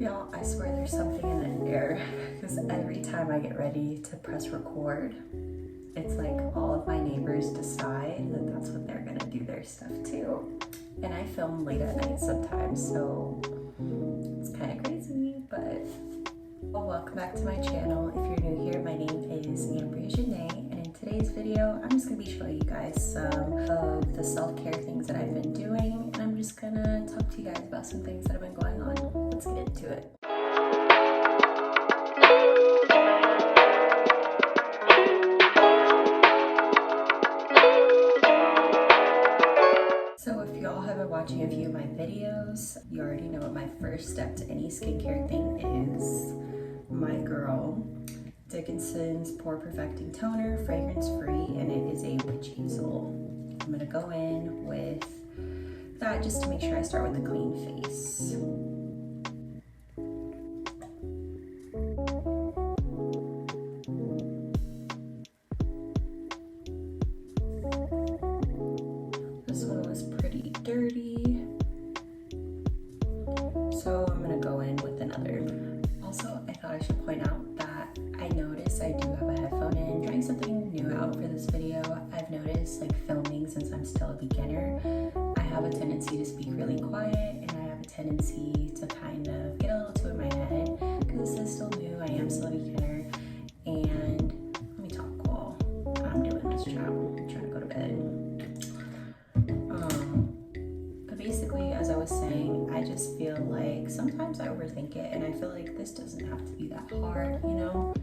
Y'all, I swear there's something in the air because every time I get ready to press record, it's like all of my neighbors decide that that's what they're gonna do their stuff too. And I film late at night sometimes, so it's kind of crazy, but welcome back to my channel. If you're new here, my name is Ambrya Zahnae, and in today's video, I'm just gonna be showing you guys some of the self-care things that I've been doing, and I'm just gonna talk to you guys about some things that have been going on. Let's get into it. So if y'all have been watching a few of my videos, you already know what my first step to any skincare thing is. My girl Dickinson's Pore Perfecting Toner, fragrance free, and it is a witch hazel. I'm gonna go in with that just to make sure I start with a clean face. This one was pretty dirty, so I'm gonna go in with another. Also, I thought I should point out that I noticed I do have a headphone in. Trying something new out for this video. I've noticed, like, filming since I'm still a beginner, I have a tendency to speak really quiet, and I have a tendency to kind of get a little too in my head because this is still new. I am still a beginner, and let me talk while I'm doing this job. I'm trying to go to bed. But basically, as I was saying, I just feel like sometimes I overthink it, and I feel like this doesn't have to be that hard, you know?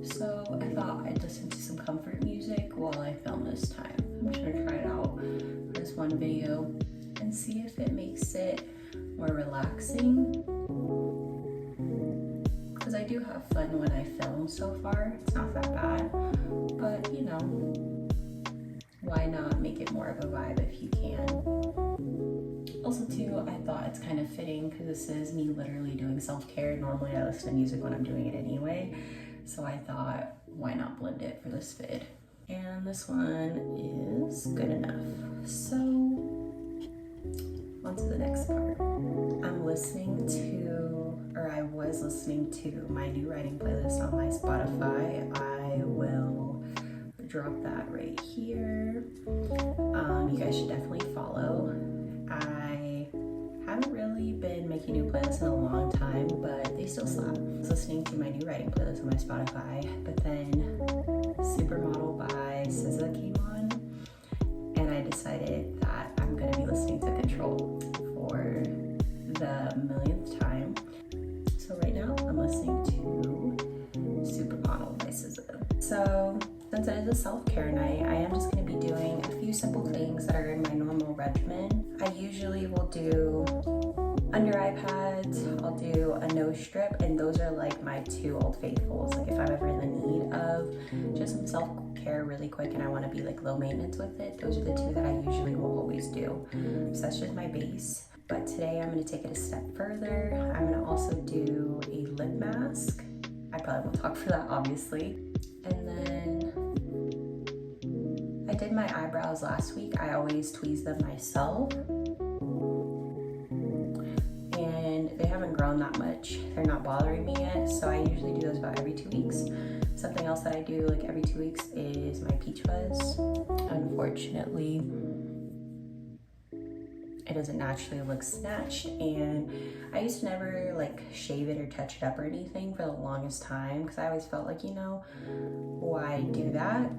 So I thought I'd listen to some comfort music while I film this time. I'm just gonna try it out for this one video and see if it makes it more relaxing. Because I do have fun when I film so far. It's not that bad, but you know, why not make it more of a vibe if you can? Also too, I thought it's kind of fitting because this is me literally doing self-care. Normally I listen to music when I'm doing it anyway, so I thought, why not blend it for this vid? And this one is good enough. So, on to the next part. I was listening to my new writing playlist on my Spotify. I will drop that right here. You guys should definitely follow. I haven't really been making new playlists in a long time, but they still slap. I was listening to my new writing playlist on my Spotify, but then Supermodel by SZA came on, and I decided that I'm gonna be listening to Control for the millionth time. So right now I'm listening to Supermodel by SZA. So since it is a self-care night, I am just going to be doing a few simple things that are in my normal regimen. I usually will do under eye pads, I'll do a nose strip, and those are like my two old faithfuls. Like if I'm ever in the need of just some self-care really quick and I want to be like low maintenance with it, those are the two that I usually will always do. So that's just my base. But today I'm going to take it a step further. I'm going to also do a lip mask. I probably won't talk for that, obviously. And then I did my eyebrows last week. I always tweeze them myself. And they haven't grown that much. They're not bothering me yet, so I usually do those about every 2 weeks. Something else that I do like every 2 weeks is my peach fuzz. Unfortunately, it doesn't naturally look snatched, and I used to never like shave it or touch it up or anything for the longest time because I always felt like, you know, why do that?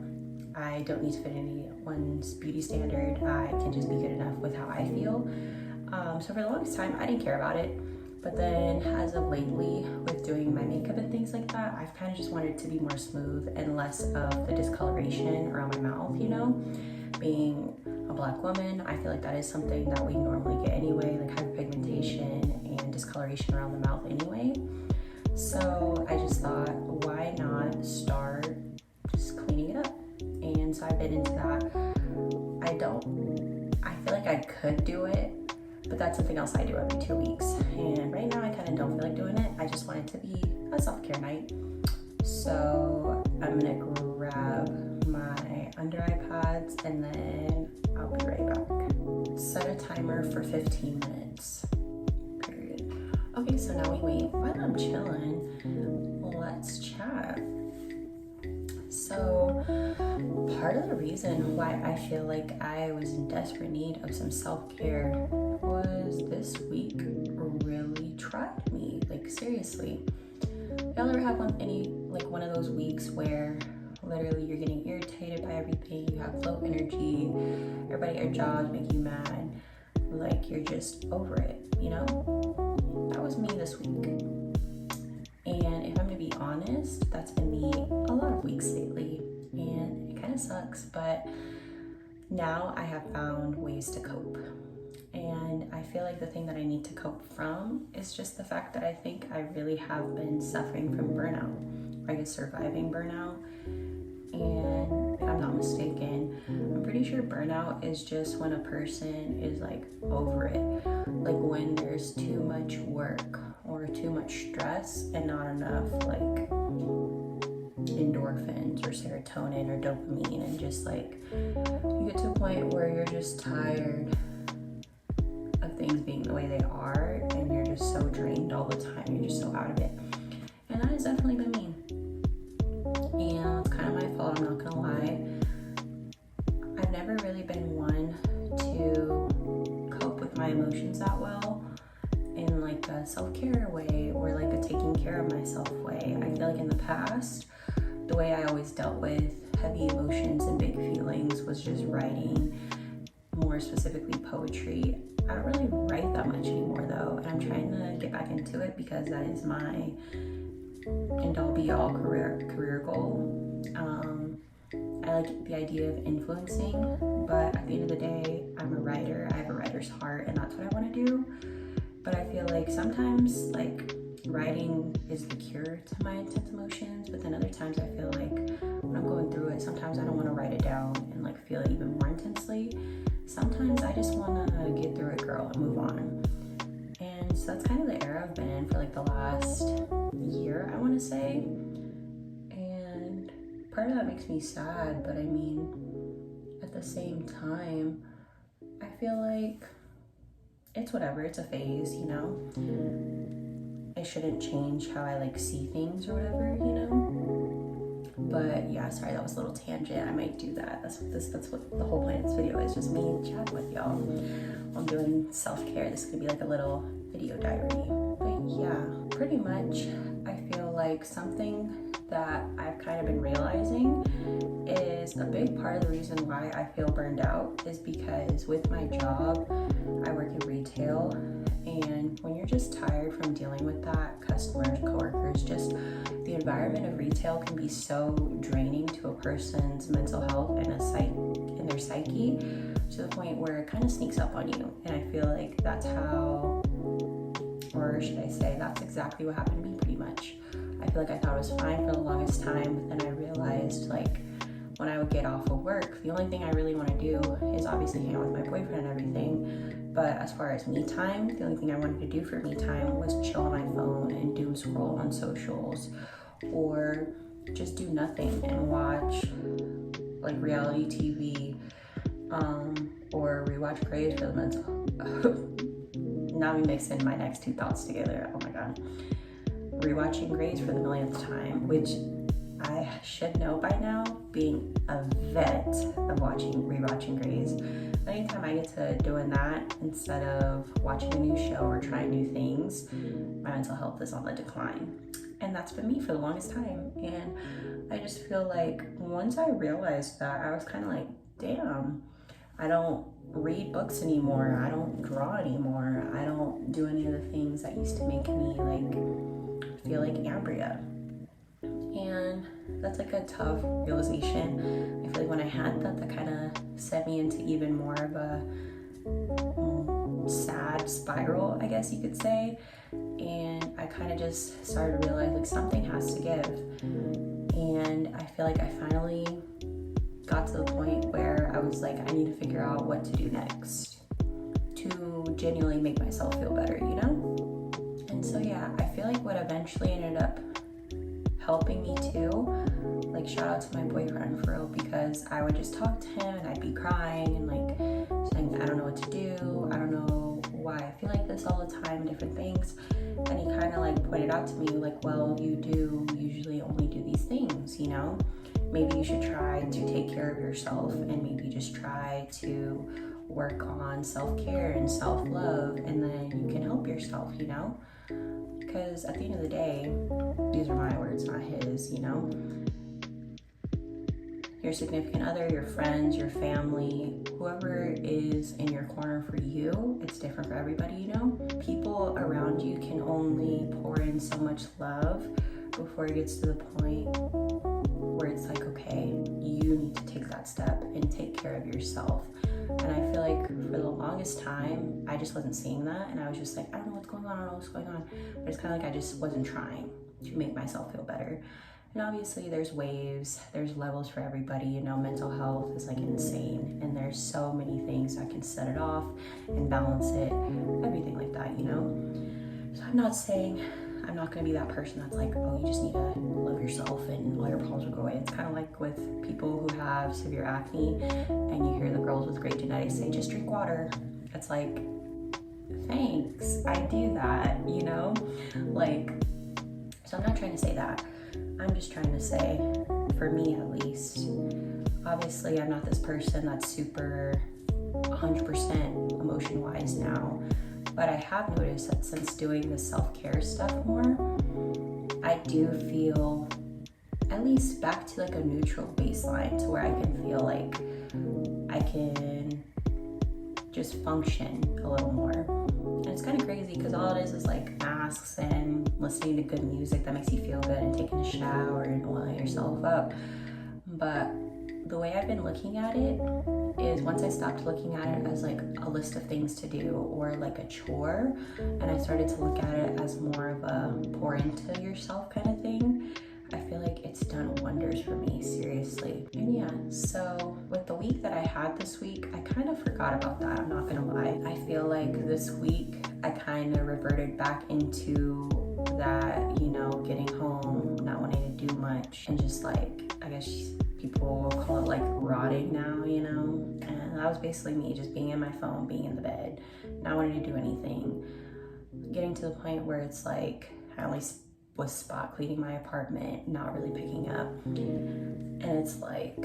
I don't need to fit anyone's beauty standard. I can just be good enough with how I feel. So for the longest time, I didn't care about it. But then as of lately, with doing my makeup and things like that, I've kind of just wanted it to be more smooth and less of the discoloration around my mouth, you know? Being a Black woman, I feel like that is something that we normally get anyway, like hyperpigmentation and discoloration around the mouth anyway. So I just thought, why not start just cleaning it up? And so I've been into that. I feel like I could do it, but that's something else I do every 2 weeks. And right now I kind of don't feel like doing it. I just want it to be a self-care night. So I'm gonna grab my under eye pads and then I'll be right back. Set a timer for 15 minutes, period. Okay, so now we wait. While I'm chilling, let's chat. So, part of the reason why I feel like I was in desperate need of some self-care was this week really tried me. Like, seriously. Y'all ever have one of those weeks where literally you're getting irritated by everything, you have low energy, everybody at your jobs make you mad, like you're just over it, you know? That was me this week. And if I'm gonna be honest, that's been me a lot of weeks lately, and it kind of sucks, but now I have found ways to cope. And I feel like the thing that I need to cope from is just the fact that I think I really have been suffering from burnout, or I guess surviving burnout. And if I'm not mistaken, I'm pretty sure burnout is just when a person is like over it, like when there's too much work or too much stress and not enough like endorphins or serotonin or dopamine, and just like you get to a point where you're just tired of things being the way they are, and you're just so drained all the time, you're just so out of it. And that has definitely been me. And it's kind of my fault, I'm not gonna lie. I've never really been one to cope with my emotions that well in like a self-care way or like a taking care of myself way. I feel like in the past, the way I always dealt with heavy emotions and big feelings was just writing, more specifically poetry. I don't really write that much anymore though, and I'm trying to get back into it because that is my end-all be-all career goal. I like the idea of influencing, but at the end of the day, I'm a writer. I have a writer's heart, and that's what I want to do. But I feel like sometimes like writing is the cure to my intense emotions, but then other times I feel like when I'm going through it, sometimes I don't want to write it down and like feel it even more intensely. Sometimes I just want to get through it, girl, and move on. And so that's kind of the era I've been in for like the last year, I want to say. And part of that makes me sad, but I mean, at the same time, I feel like it's whatever, it's a phase, you know? It shouldn't change how I like see things or whatever, you know? But yeah, sorry, that was a little tangent. I might do that. That's what the whole point of this video is, just me chatting with y'all. I'm doing self-care. This is gonna be like a little video diary. But yeah, pretty much I feel like something that I've kind of been realizing is a big part of the reason why I feel burned out is because with my job, I work in retail, and when you're just tired from dealing with that, customers, coworkers, just the environment of retail can be so draining to a person's mental health and their psyche, to the point where it kind of sneaks up on you. And I feel like that's how, or should I say, that's exactly what happened to me pretty much. I feel like I thought it was fine for the longest time, but then I realized like when I would get off of work, the only thing I really want to do is obviously hang out with my boyfriend and everything. But as far as me time, the only thing I wanted to do for me time was chill on my phone and doom scroll on socials, or just do nothing and watch like reality TV, or rewatch Grays for the mental. Now I'm mixing my next two thoughts together. Oh my god. Rewatching Grays for the millionth time, which I should know by now, being a vet of rewatching Grays. Anytime I get to doing that instead of watching a new show or trying new things, my mental health is on the decline. And that's been me for the longest time. And I just feel like once I realized that, I was kind of like, damn, I don't read books anymore. I don't draw anymore. I don't do any of the things that used to make me like feel like Ambrya. And that's like a tough realization. I feel like when I had that kind of set me into even more of a sad spiral, I guess you could say. And I kind of just started to realize like something has to give. And I feel like I finally got to the point where I was like, I need to figure out what to do next to genuinely make myself feel better, you know? And so yeah, I feel like what eventually ended up helping me too, like shout out to my boyfriend for real, because I would just talk to him and I'd be crying and like saying I don't know what to do, I don't know why I feel like this this all the time, different things. And he kind of like pointed out to me like, well, you do usually only do these things, you know? Maybe you should try to take care of yourself, and maybe just try to work on self-care and self-love, and then you can help yourself, you know? Because at the end of the day, these are my words, not his, you know? Your significant other, your friends, your family, whoever is in your corner for you, it's different for everybody, you know? People around you can only pour in so much love before it gets to the point where it's like, okay, you need to take that step and take care of yourself. And I feel like for the longest time, I just wasn't seeing that. And I was just like, I don't know what's going on, I don't know what's going on. But it's kind of like I just wasn't trying to make myself feel better. And obviously there's waves, there's levels for everybody, you know, mental health is like insane. And there's so many things that can set it off and balance it, everything like that, you know? So I'm not saying I'm not gonna be that person that's like, oh, you just need to love yourself and all your problems will go away. It's kind of like with people who have severe acne and you hear the girls with great genetics say, just drink water. It's like, thanks, I do that, you know? Like, so I'm not trying to say that. I'm just trying to say, for me at least, obviously I'm not this person that's super 100% emotion-wise now, but I have noticed that since doing the self-care stuff more, I do feel at least back to like a neutral baseline to where I can feel like I can just function a little more. And it's kind of crazy because all it is like masks and listening to good music that makes you feel good and taking a shower and oiling yourself up. But the way I've been looking at it is once I stopped looking at it as like a list of things to do or like a chore, and I started to look at it as more of a pour into yourself kind of thing, I feel like it's done wonders for me, seriously. And yeah, so with the week that I had this week, I kind of forgot about that, I'm not gonna lie. I feel like this week I kind of reverted back into that, you know, getting home, not wanting to do much, and just like, I guess people call it like rotting now, you know? And that was basically me, just being in my phone, being in the bed, not wanting to do anything. Getting to the point where it's like, I only was spot cleaning my apartment, not really picking up. And it's like,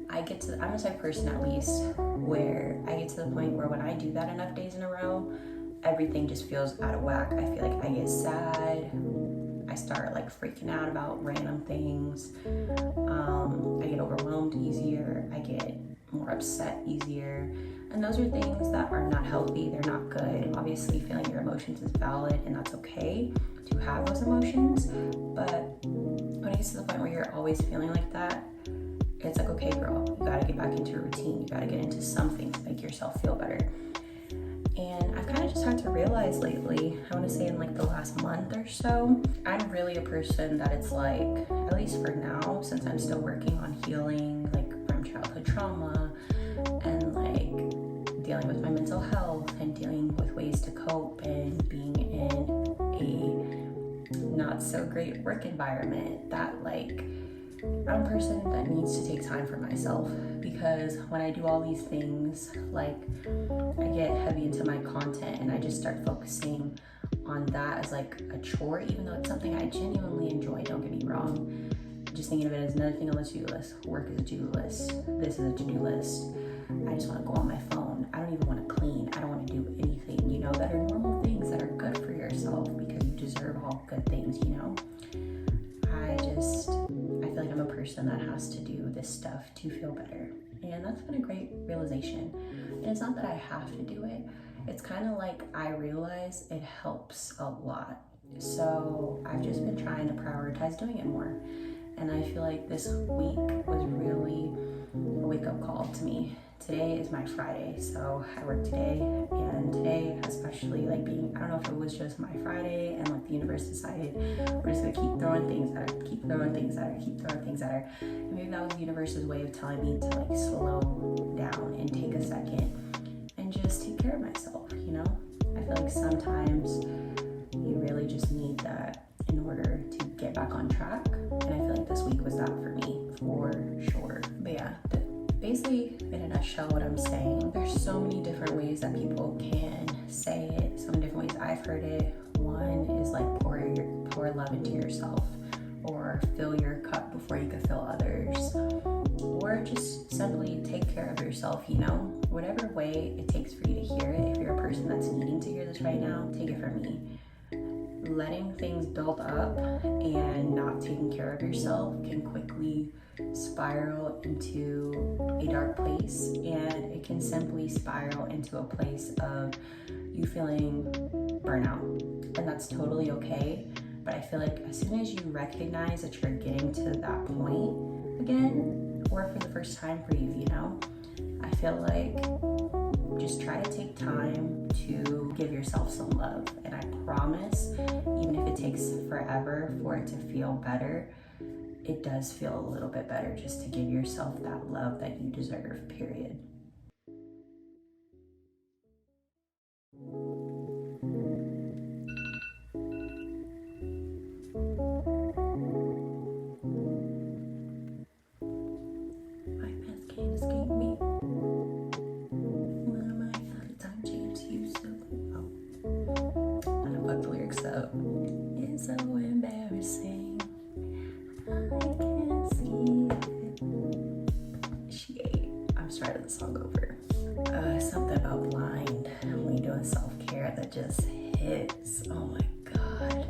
I'm the type of person at least where I get to the point where when I do that enough days in a row, everything just feels out of whack. I feel like I get sad. I start like freaking out about random things. I get overwhelmed easier. I get more upset easier. And those are things that are not healthy. They're not good. Obviously, feeling your emotions is valid and that's okay to have those emotions. But when it gets to the point where you're always feeling like that, it's like, okay, girl, you gotta get back into a routine. You gotta get into something to make yourself feel better. And I've kind of just had to realize lately, I want to say in like the last month or so, I'm really a person that it's like, at least for now, since I'm still working on healing like from childhood trauma and like dealing with my mental health and dealing with ways to cope and being in a not so great work environment, that like I'm a person that needs to take time for myself, because when I do all these things, like I get heavy into my content and I just start focusing on that as like a chore, even though it's something I genuinely enjoy, don't get me wrong. Just thinking of it as another thing on the to-do list. Work is a to-do list. This is a to-do list. I just want to go on my phone. I don't even want to clean. I don't want to do anything, you know, that are normal things that are good for yourself, because you deserve all good things, you know. I feel like I'm a person that has to do this stuff to feel better. And that's been a great realization. And it's not that I have to do it. It's kind of like I realize it helps a lot. So I've just been trying to prioritize doing it more. And I feel like this week was really a wake-up call to me. Today is my Friday, so I work today, and today especially like being, I don't know if it was just my Friday and like the universe decided we're just gonna keep throwing things at her, keep throwing things at her, keep throwing things at her. And maybe that was the universe's way of telling me to like slow down and take a second and just take care of myself, you know? I feel like sometimes you really just need that in order to get back on track. And I feel like this week was that for me, for sure. But yeah, basically, in a nutshell, what I'm saying, there's so many different ways that people can say it, so many different ways I've heard it. One is like pour love into yourself, or fill your cup before you can fill others, or just simply take care of yourself, you know? Whatever way it takes for you to hear it. If you're a person that's needing to hear this right now, take it from me. Letting things build up and not taking care of yourself can quickly spiral into a dark place, and it can simply spiral into a place of you feeling burnout, and that's totally okay. But I feel like as soon as you recognize that you're getting to that point again, or for the first time for you, you know, I feel like just try to take time to give yourself some love. And I promise, even if it takes forever for it to feel better, it does feel a little bit better just to give yourself that love that you deserve, period. My pen can't escape me. Up. It's so embarrassing. I can't see it. She ate. I'm starting the song over. Something about blind when you're doing self-care that just hits. Oh my God.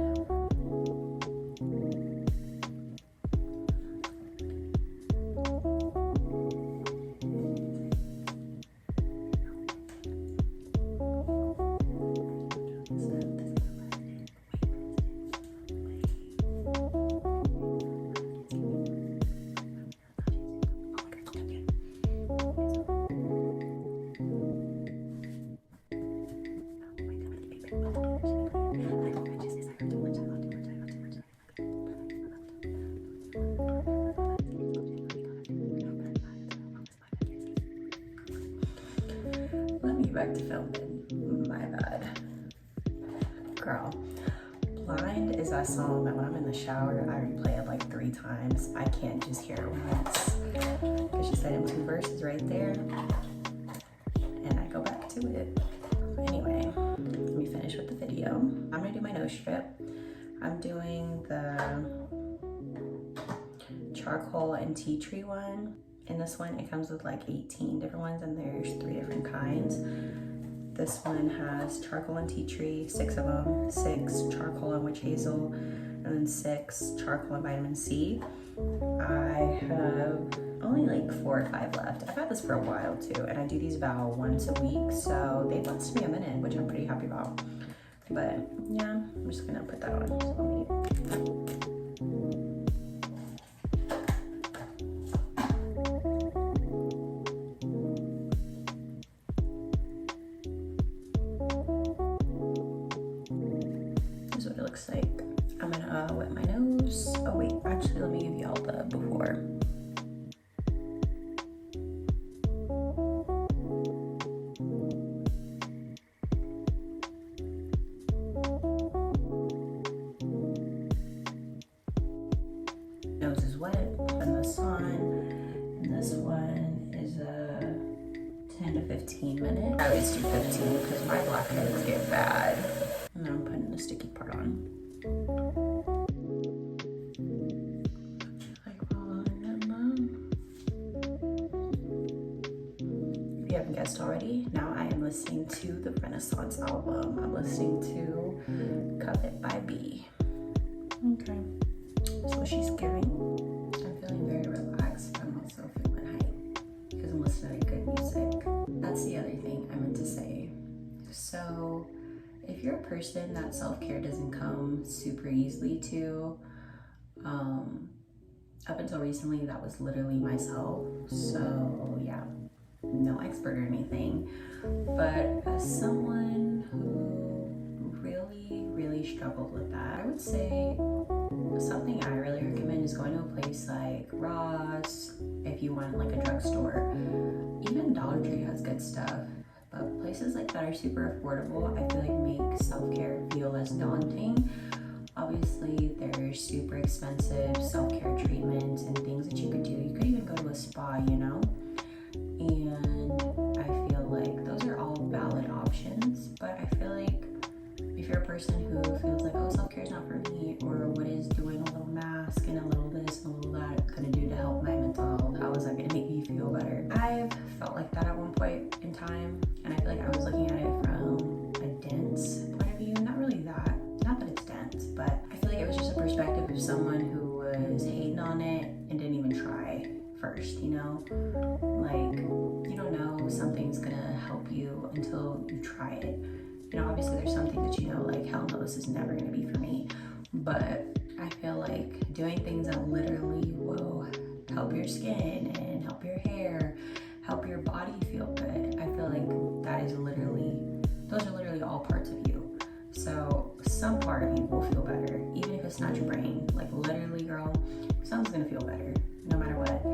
Back to filming. My bad. Girl, Blind is that song that when I'm in the shower, I replay it like 3 times. I can't just hear it once. Because she said in 2 verses right there. And I go back to it. Anyway, let me finish with the video. I'm gonna do my nose strip. I'm doing the charcoal and tea tree one. In this one, it comes with like 18 different ones, and there's 3 different kinds. This one has charcoal and tea tree, 6 of them, 6 charcoal and witch hazel, and then 6 charcoal and vitamin C. I have only like 4 or 5 left. I've had this for a while too, and I do these about once a week, so they last me a minute, which I'm pretty happy about. But yeah, I'm just gonna put that on. So like I'm gonna wet my nose. Oh wait, actually let me give y'all the before. Nose is wet in the sun, and this one is a 10 to 15 minutes. I always do 15 because my blackheads get bad. And then I'm putting the sticky part on. If you haven't guessed already, now I am listening to the Renaissance album. I'm listening to Covet by B. Okay, so she's giving. I'm feeling very relaxed, but I'm also feeling hype because I'm listening to good music. That's the other thing I meant to say. So if you're a person that self-care doesn't come super easily to, up until recently, that was literally myself. So yeah, no expert or anything. But as someone who really struggled with that, I would say something I really recommend is going to a place like Ross, if you want like a drugstore. Even Dollar Tree has good stuff. But places like that are super affordable. I feel like make self-care feel less daunting. Obviously, there's super expensive self-care treatments and things that you could do. You could even go to a spa, you know? And I feel like those are all valid options. But I feel like if you're a person who feels like, oh, self-care is not for me, or what is doing a little mask and a little this and a little that gonna do to help my mental health? How is that gonna make me feel better? I've felt like that at one point in time, and I feel like I was looking at it from a dense point of view. Not really that, not that it's dense, but I feel like it was just a perspective of someone who was hating on it and didn't even try first, you know? Like, you don't know something's gonna help you until you try it. You know, obviously there's some things that you know, like, hell no, this is never gonna be for me. But I feel like doing things that literally will help your skin and help your hair, help your body feel good, I feel like that is those are literally all parts of you. So some part of you will feel better, even if it's not your brain. Like, literally, girl, something's gonna feel better no matter what.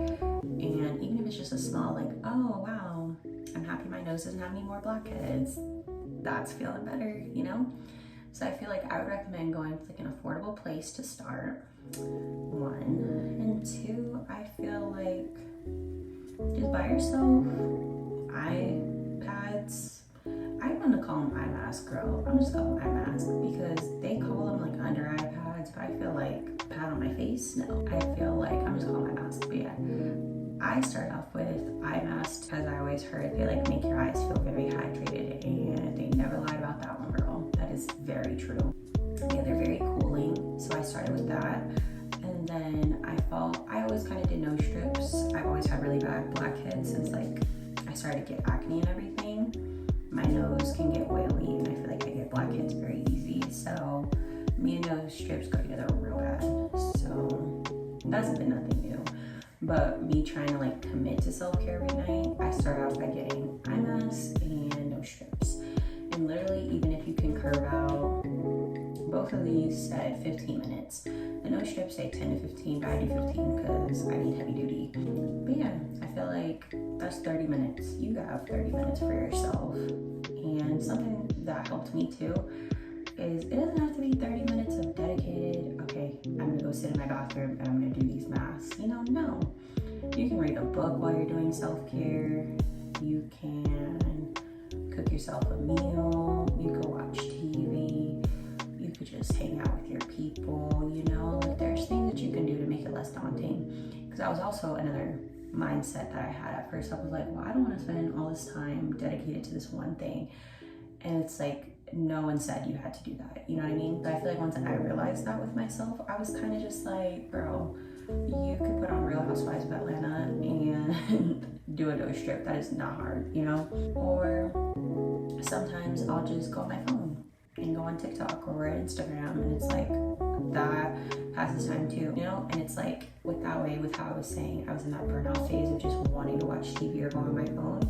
And even if it's just a small, like, oh wow, I'm happy my nose doesn't have any more blackheads, that's feeling better, you know? So I feel like I would recommend going to like an affordable place to start, 1. And 2, I feel like just buy yourself iPads. I want to call them eye mask, girl. I'm just calling them eye mask because they call them like under iPads, but I feel like pad on my face, no. I feel like I'm just calling eye mask, but yeah. I started off with eye masks because I always heard they like make your eyes feel very hydrated, and they never lied about that one, girl. That is very true. Yeah, they're very cooling, so I started with that. And then I always kind of did nose strips. I've always had really bad blackheads since like I started to get acne and everything. My nose can get oily, and I feel like I get blackheads very easy. So me and nose strips go together real bad. So that's been nothing new. But me trying to like commit to self-care every night, I started off by getting eye masks and nose strips. And literally, even if you can curve out, both of these said 15 minutes. The nose strips say 10 to 15, but I do 15 because I need heavy duty. But yeah, I feel like that's 30 minutes. You have 30 minutes for yourself. And something that helped me too is it doesn't have to be 30 minutes of dedicated, okay, I'm gonna go sit in my bathroom and I'm gonna do these masks. You know, no. You can read a book while you're doing self-care. You can cook yourself a meal. You can watch TV. You could just hang out with your people, you know? Like, there's things that you can do to make it less daunting. Because that was also another mindset that I had at first. I was like, well, I don't want to spend all this time dedicated to this one thing. And it's like, no one said you had to do that, you know what I mean? But I feel like once I realized that with myself, I was kind of just like, girl, you could put on Real Housewives of Atlanta and do a nose strip. That is not hard, you know? Or sometimes I'll just go on my phone and go on TikTok or Instagram, and it's like, that passes time too, you know? And it's like, with that way, with how I was saying, I was in that burnout phase of just wanting to watch TV or go on my phone,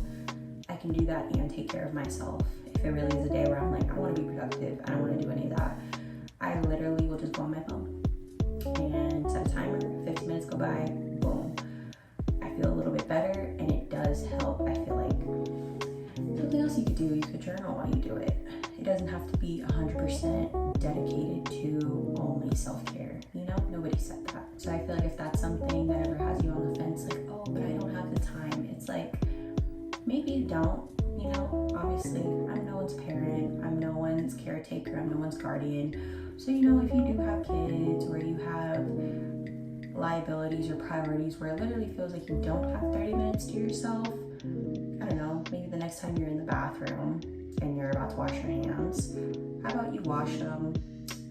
I can do that and take care of myself. If it really is a day where I'm like, I want to be productive, I don't want to do any of that, I literally will just go on my phone and set a timer. 15 minutes go by, boom. I feel a little bit better, and it does help. I feel like something else you could do, you could journal while you do it. It doesn't have to be 100% dedicated to only self-care, you know? Nobody said that. So I feel like if that's something that ever has you on the fence, like, oh, but I don't have the time, it's like, maybe you don't. You know, obviously, I'm no one's parent, I'm no one's caretaker, I'm no one's guardian. So, you know, if you do have kids or you have liabilities or priorities where it literally feels like you don't have 30 minutes to yourself, I don't know, maybe the next time you're in the bathroom and you're about to wash your hands, how about you wash them?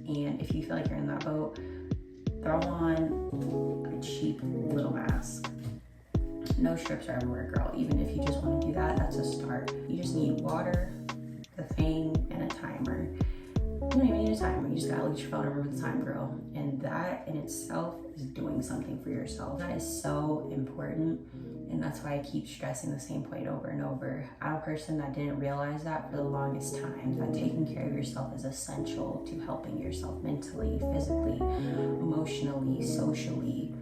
And if you feel like you're in that boat, throw on a cheap little mask. No strips are everywhere, girl. Even if you just want to do that, that's a start. You just need water, the thing, and a timer. You don't even need a timer. You just gotta look at your phone and remember the time, girl. And that in itself is doing something for yourself. That is so important. And that's why I keep stressing the same point over and over. I'm a person that didn't realize that for the longest time, that taking care of yourself is essential to helping yourself mentally, physically, emotionally, socially,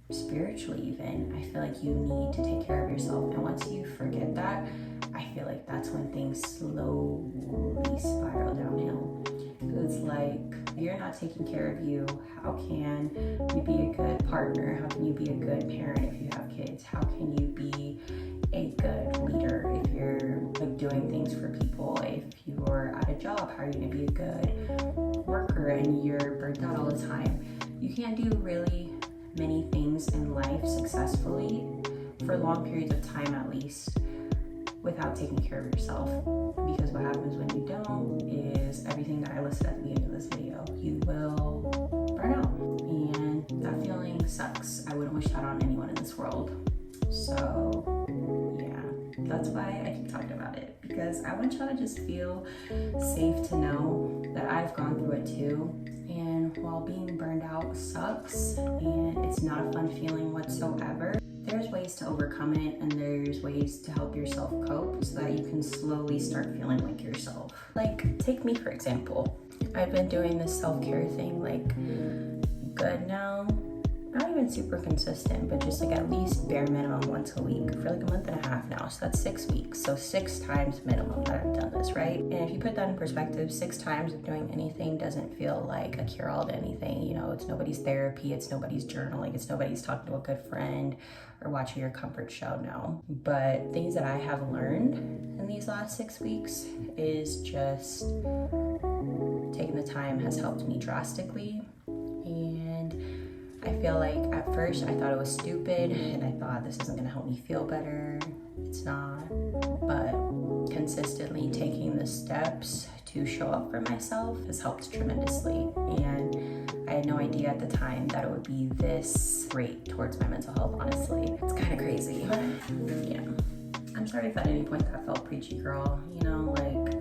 spiritually even. I feel like you need to take care of yourself, and once you forget that, I feel like that's when things slowly spiral downhill. It's like, you're not taking care of you, how can you be a good partner? How can you be a good parent if you have kids? How can you be a good leader if you're like doing things for people, if you're at a job? How are you gonna be a good worker and you're burnt out all the time? You can't do really many things in life successfully for long periods of time at least without taking care of yourself, because what happens when you don't is everything that I listed at the beginning of this video. You will burn out, and that feeling sucks. I wouldn't wish that on anyone in this world. So yeah, that's why I keep talking about it, because I want y'all to just feel safe to know that I've gone through it too. And while being burned out sucks and it's not a fun feeling whatsoever, there's ways to overcome it, and there's ways to help yourself cope so that you can slowly start feeling like yourself. Like, take me for example. I've been doing this self-care thing like good now. Not even super consistent, but just like at least bare minimum once a week for like a month and a half now. So that's 6 weeks. So 6 times minimum that I've done this, right? And if you put that in perspective, 6 times of doing anything doesn't feel like a cure-all to anything. You know, it's nobody's therapy, it's nobody's journaling, it's nobody's talking to a good friend or watching your comfort show, no. But things that I have learned in these last 6 weeks is just taking the time has helped me drastically. And I feel like at first I thought it was stupid and I thought this isn't gonna help me feel better. It's not, but consistently taking the steps to show up for myself has helped tremendously. And I had no idea at the time that it would be this great towards my mental health, honestly. It's kind of crazy, but yeah. I'm sorry if at any point that felt preachy, girl. You know, like,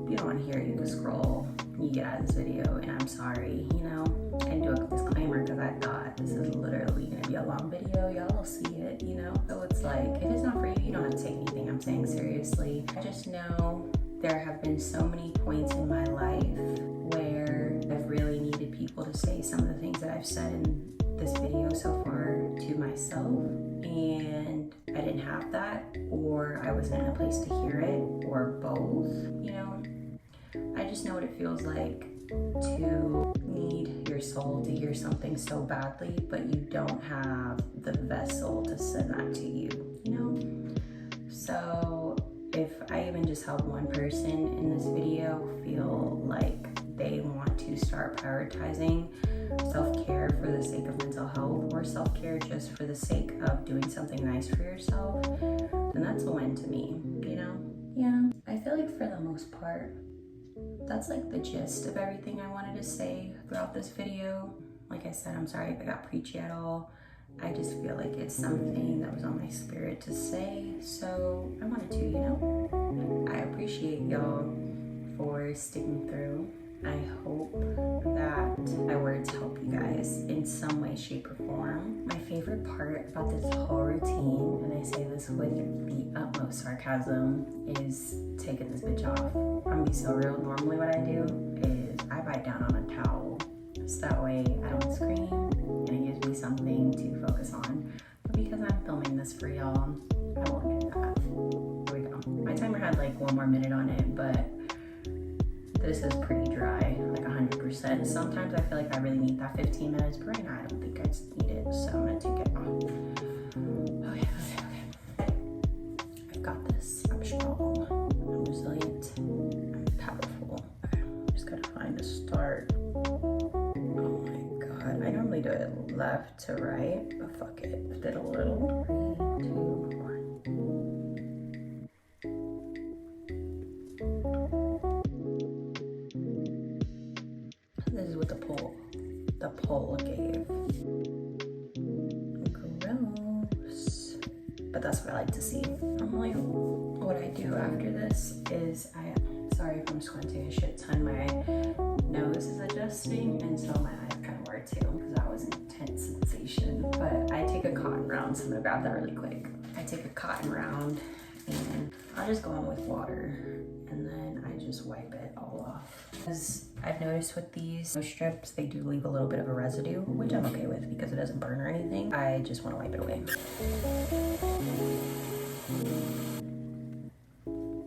you don't want to hear it, you can scroll, you get out of this video, and I'm sorry, you know. I didn't do a disclaimer because I thought this is literally going to be a long video. Y'all will see it, you know. So it's like, if it's not for you, you don't have to take anything I'm saying seriously. I just know there have been so many points in my life where I've really needed people to say some of the things that I've said in this video so far to myself, and I didn't have that, or I wasn't in a place to hear it, or both, you know. I just know what it feels like to need your soul to hear something so badly, but you don't have the vessel to send that to you, you know? So if I even just help one person in this video feel like they want to start prioritizing self-care for the sake of mental health, or self-care just for the sake of doing something nice for yourself, then that's a win to me, you know? Yeah, I feel like for the most part, that's like the gist of everything I wanted to say throughout this video. Like I said, I'm sorry if I got preachy at all. I just feel like it's something that was on my spirit to say, so I wanted to, you know. I appreciate y'all for sticking through. I hope that my words help you guys in some way, shape, or form. My favorite part about this whole routine, and I say this with the utmost sarcasm, is taking this bitch off. I'm gonna be so real. Normally what I do is I bite down on a towel, so that way I don't scream and it gives me something to focus on. But because I'm filming this for y'all, I won't do that. Here we go. My timer had like 1 more minute on it, but this is pretty dry, like 100%. Sometimes I feel like I really need that 15 minutes, but right now I don't think I need it, so I'm gonna take it off. Okay. I've got this. I'm strong. I'm resilient. I'm powerful. Okay, just gotta find a start. Oh my god. I normally do it left to right, but fuck it. Did a little. 3, 2, 1. This is what the poll gave. Gross. But that's what I like to see. Normally, what I do after this is sorry if I'm squinting a shit ton. My nose is adjusting, and so my eyes kind of were too, because that was an intense sensation. But I take a cotton round, so I'm gonna grab that really quick. I take a cotton round, and I'll just go in with water, and then I just wipe it all off. Because I've noticed with these nose strips, they do leave a little bit of a residue, which I'm okay with because it doesn't burn or anything. I just want to wipe it away.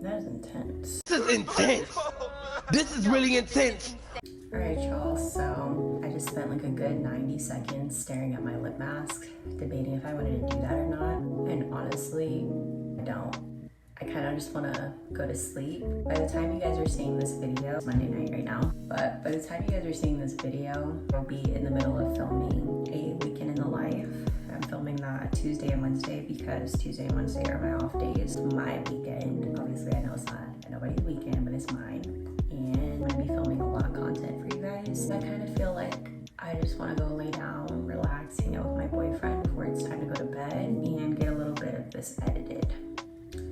That is intense. This is intense. This is really intense. Alright, y'all, so I just spent like a good 90 seconds staring at my lip mask, debating if I wanted to do that or not. And honestly, I I kind of just want to go to sleep. By the time you guys are seeing this video, it's Monday night right now, but by the time you guys are seeing this video, I'll be in the middle of filming a weekend in the life. I'm filming that Tuesday and Wednesday because Tuesday and Wednesday are my off days. My weekend, obviously I know it's not nobody's weekend, but it's mine. And I'm going to be filming a lot of content for you guys. I kind of feel like I just want to go lay down, relax, hang out with my boyfriend before it's time to go to bed and get a little bit of this edited.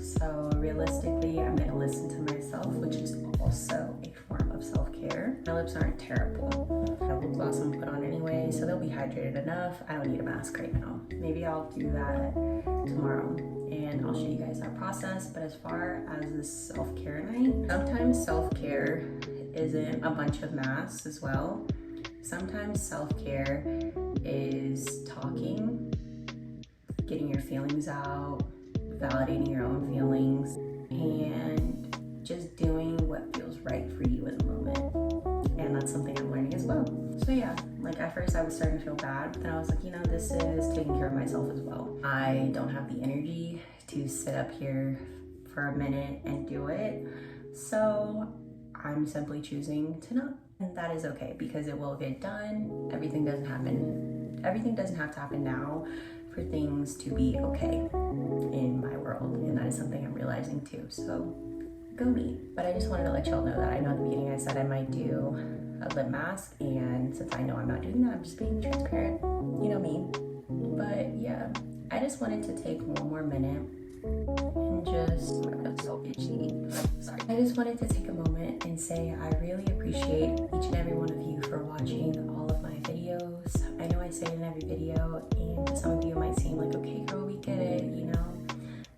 So realistically, I'm going to listen to myself, which is also a form of self-care. My lips aren't terrible. I have lip gloss I'm put on anyway, so they'll be hydrated enough. I don't need a mask right now. Maybe I'll do that tomorrow and I'll show you guys our process. But as far as this self-care night, sometimes self-care isn't a bunch of masks as well. Sometimes self-care is talking, getting your feelings out, validating your own feelings, and just doing what feels right for you in the moment. And that's something I'm learning as well. So yeah, like at first I was starting to feel bad, but then I was like, you know, this is taking care of myself as well. I don't have the energy to sit up here for a minute and do it. So I'm simply choosing to not. And that is okay because it will get done. Everything doesn't have to happen now for things to be okay in my world. And that is something I'm realizing too. So go me. But I just wanted to let y'all know that I know at the beginning I said I might do a lip mask. And since I know I'm not doing that, I'm just being transparent. You know me. But yeah, I just wanted to take one more minute and just, that's so itchy. Sorry. I just wanted to take a moment and say I really appreciate each and every one of you for watching all of my videos. I know I say it in every video, and to some of you it might seem like, okay girl, we get it, you know,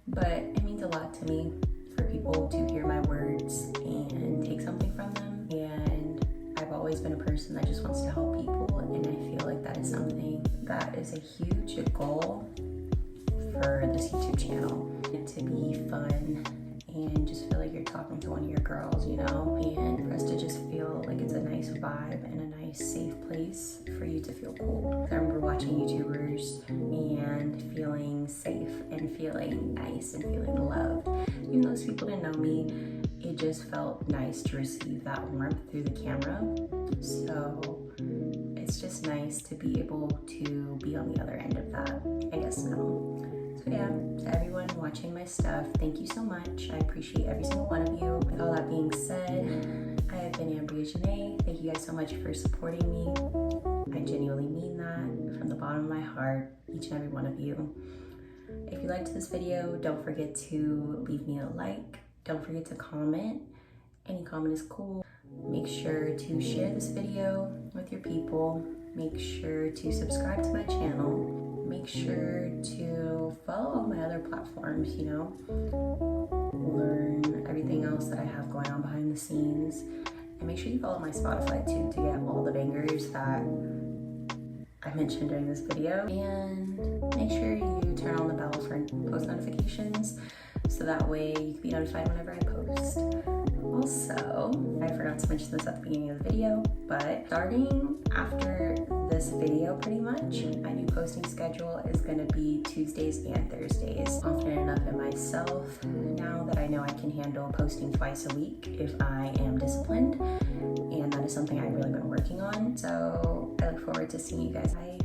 but it means a lot to me for people to hear my words and take something from them. And I've always been a person that just wants to help people, and I feel like that is something that is a huge goal for this YouTube channel. And to be fun and just feel like you're talking to one of your girls, you know, and for us to just feel like it's a nice vibe and a nice safe place for you to feel cool. I remember watching YouTubers and feeling safe and feeling nice and feeling loved. Even though those people didn't know me, it just felt nice to receive that warmth through the camera. So it's just nice to be able to be on the other end of that, I guess now. So yeah, to everyone watching my stuff, thank you so much. I appreciate every single one of you. With all that being said, I have been Ambrya Zahnae. Thank you guys so much for supporting me. I genuinely mean that from the bottom of my heart, each and every one of you. If you liked this video, don't forget to leave me a like. Don't forget to comment. Any comment is cool. Make sure to share this video with your people. Make sure to subscribe to my channel. Make sure to follow all my other platforms, you know, learn everything else that I have going on behind the scenes. And make sure you follow my Spotify too to get all the bangers that I mentioned during this video. And make sure you turn on the bell for post notifications so that way you can be notified whenever I post. Also, I forgot to mention this at the beginning of the video, but starting after this video pretty much, my new posting schedule is going to be Tuesdays and Thursdays. Confident enough in myself now that I know I can handle posting twice a week if I am disciplined, and that is something I've really been working on. So I look forward to seeing you guys. Bye.